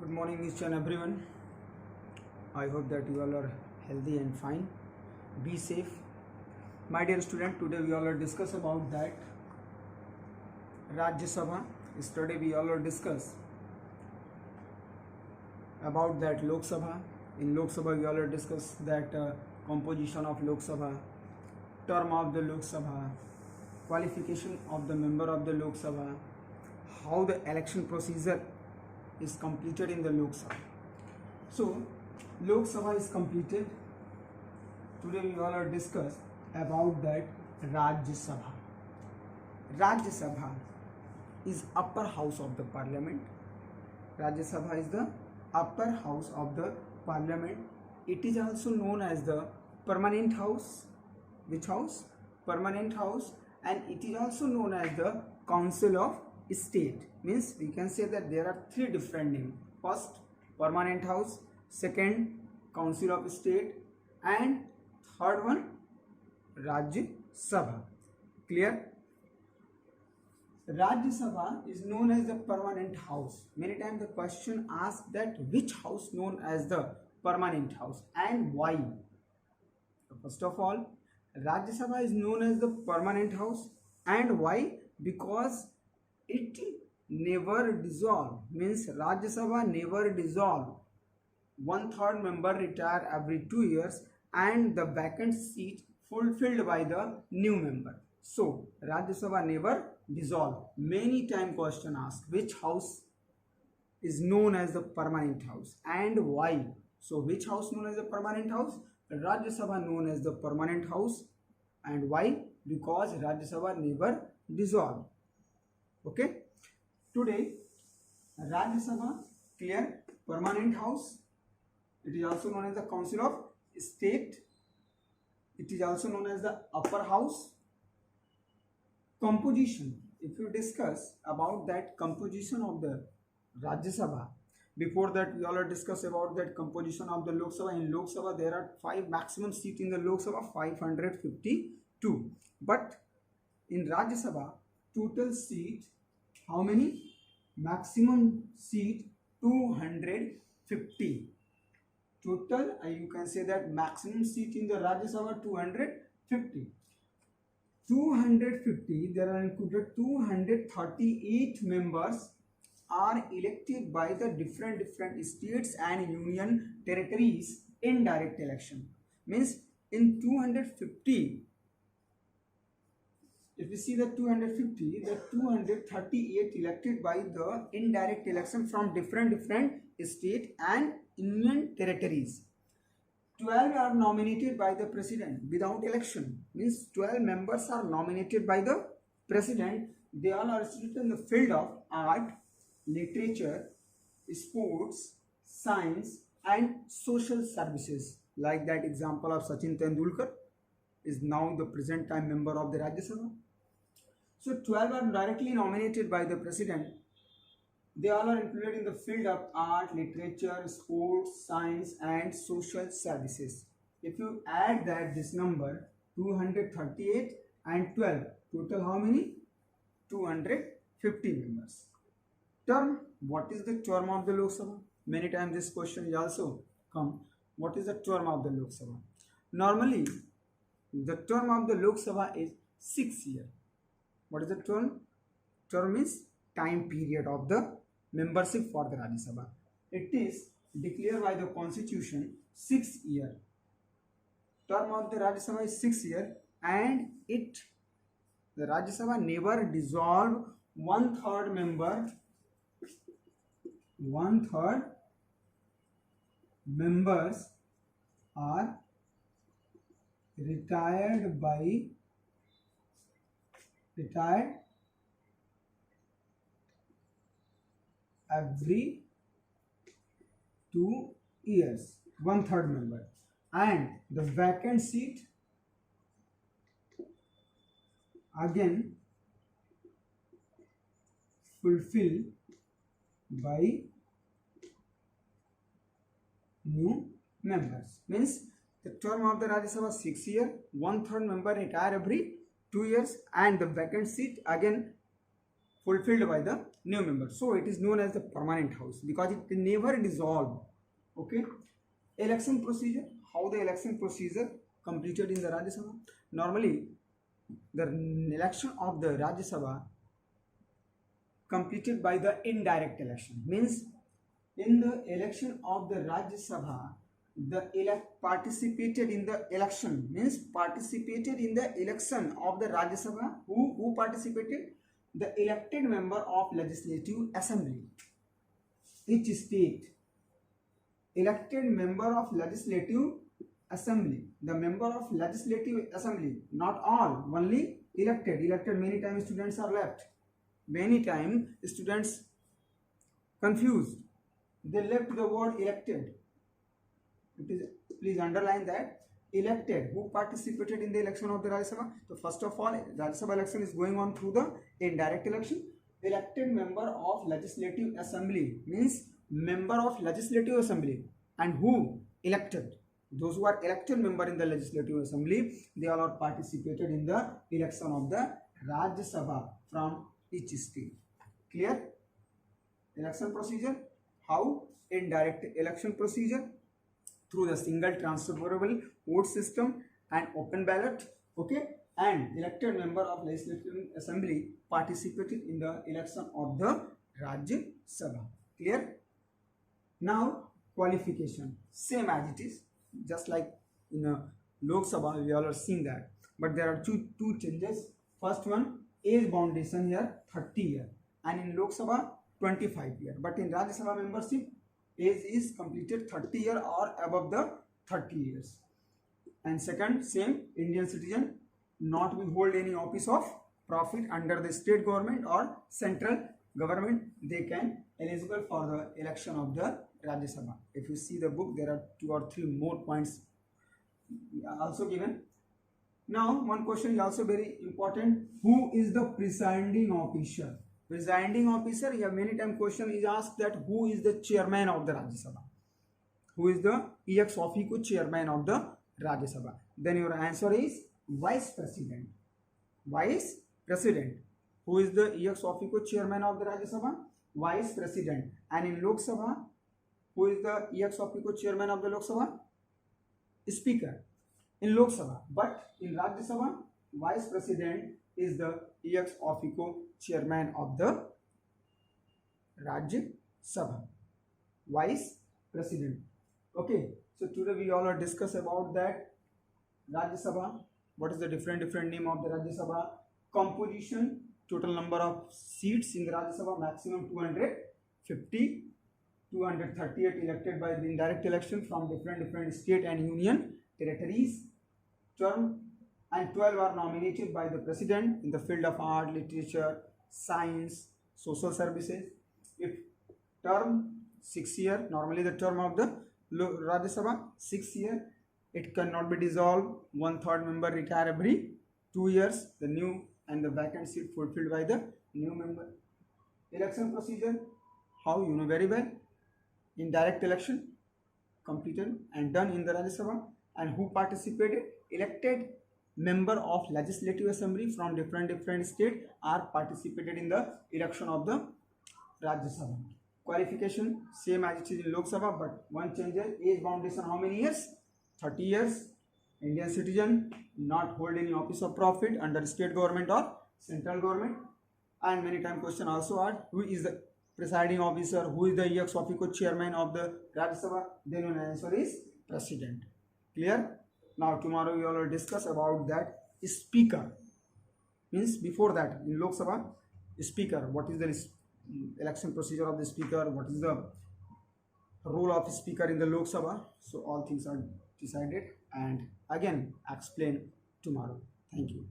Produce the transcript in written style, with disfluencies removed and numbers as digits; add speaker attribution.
Speaker 1: Good morning each and everyone. I hope that you all are healthy and fine. Be safe. My dear student, today we all are discuss about that Rajya Sabha. Yesterday we all are discuss about that Lok Sabha. In Lok Sabha we all are discuss that composition of Lok Sabha, term of the Lok Sabha, qualification of the member of the Lok Sabha, how the election procedure is completed in the Lok Sabha. So Lok Sabha is completed. Today we all are discuss about that Rajya Sabha. Rajya Sabha is upper house of the parliament. Rajya Sabha is the upper house of the parliament. It is also known as the permanent house. Which house? Permanent house. And it is also known as the council of state. Means we can say that there are three different names. First, permanent house. Second, council of state. And third one, Rajya Sabha. Clear? Rajya Sabha is known as the permanent house. Many times the question asked that which house known as the permanent house and why. So first of all, Rajya Sabha is known as the permanent house, and why? Because it never dissolve. Means Rajya Sabha never dissolve. 1/3 member retire every 2 years and the vacant seat fulfilled by the new member. So Rajya Sabha never dissolve. Many time question asked which house is known as the permanent house and why. So which house known as the permanent house? Rajya Sabha known as the permanent house, and why? Because Rajya Sabha never dissolve. Okay. Today Rajya Sabha, clear, permanent house. It is also known as the council of state. It is also known as the upper house. Composition. If you discuss about that composition of the Rajya Sabha, before that we all are discuss about that composition of the Lok Sabha. In Lok Sabha there are 5 maximum seat in the Lok Sabha, 552. But in Rajya Sabha total seat, how many? Maximum seat 250. Total you can say that maximum seat in the Rajya Sabha 250. 250, there are included 238 members are elected by the different states and union territories in direct election. Means in 250, if we see the 250, the 238 elected by the indirect election from different state and union territories. 12 are nominated by the president without election. Means 12 members are nominated by the president. They all are situated in the field of art, literature, sports, science and social services. Like that example of Sachin Tendulkar is now the present time member of the Rajya Sabha. So 12 are directly nominated by the president. They all are included in the field of art, literature, sports, science and social services. If you add that this number 238 and 12, total how many? 250 members. Term. What is the term of the Lok Sabha? Many times this question is also come. What is the term of the Lok Sabha? Normally the term of the Lok Sabha is 6 years. What is the term? Term is time period of the membership for the Rajya Sabha. It is declared by the constitution 6 years. Term of the Rajya Sabha is 6 years, and the Rajya Sabha never dissolved. 1/3 member, 1/3 members are retired every 2 years. 1/3 member, and the vacant seat again fulfilled by new members. Means the term of the Rajya Sabha 6 years, 1/3 member retire every 2 years, and the vacant seat again fulfilled by the new member. So it is known as the permanent house because it never dissolve. Okay. Election procedure. How the election procedure completed in the Rajya Sabha? Normally, the election of the Rajya Sabha completed by the indirect election. Means in the election of the Rajya Sabha, the participated in the election, means participated in the election of the Rajya Sabha. Who participated? The elected member of Legislative Assembly. Each state elected member of Legislative Assembly. The member of Legislative Assembly, not all, only elected. Elected, many times students are left. Many times students confused. They left the word elected. It is, please underline that. Elected, who participated in the election of the Rajya Sabha. So first of all, Rajya Sabha election is going on through the indirect election. Elected member of Legislative Assembly means member of Legislative Assembly. And who? Elected. Those who are elected member in the Legislative Assembly, they all are participated in the election of the Rajya Sabha from each state. Clear? Election procedure. How? Indirect election procedure through the single transferable vote system and open ballot. Okay. And elected member of Legislative Assembly participated in the election of the Rajya Sabha. Clear? Now qualification, same as it is, just like in a Lok Sabha we all are seeing that, but there are two changes. First one, age foundation here 30 years, and in Lok Sabha 25 years, but in Rajya Sabha membership age is completed 30 years or above the 30 years. And second, same, Indian citizen not will hold any office of profit under the state government or central government, they can eligible for the election of the Rajya Sabha. If you see the book, there are 2 or 3 more points also given. Now one question is also very important. Who is the presiding officer? Presiding officer, here many times question is asked that who is the chairman of the Rajya Sabha? Who is the ex officio chairman of the Rajya Sabha? Then your answer is vice president. Vice president. Who is the ex officio chairman of the Rajya Sabha? Vice president. And in Lok Sabha, who is the ex officio chairman of the Lok Sabha? Speaker. In Lok Sabha. But in Rajya Sabha, vice president is the ex officio chairman of the Rajya Sabha. Vice president. Okay. So today we all are discuss about that Rajya Sabha. What is the different name of the Rajya Sabha? Composition, total number of seats in the Rajya Sabha, maximum 250, 238 elected by the indirect election from different state and union territories. Term, and 12 are nominated by the president in the field of art, literature, science, social services. If term 6 years, normally the term of the Rajya Sabha 6 years, it cannot be dissolved. 1/3 member retire every 2 years. The new and the vacant seat fulfilled by the new member. Election procedure, how you know very well. Indirect election completed and done in the Rajya Sabha. And who participated? Elected member of Legislative Assembly from different states are participated in the election of the Rajya Sabha. Qualification, same as it is in Lok Sabha, but one change is age foundation. How many years? 30 years. Indian citizen, not hold any office of profit under state government or central government. And many times question also are, who is the presiding officer? Who is the ex officio chairman of the Rajya Sabha? Then your answer is president. Clear? Now tomorrow we will discuss about that speaker. Means before that in Lok Sabha, speaker, what is the election procedure of the speaker, what is the role of speaker in the Lok Sabha. So all things are decided and again explain tomorrow. Thank you.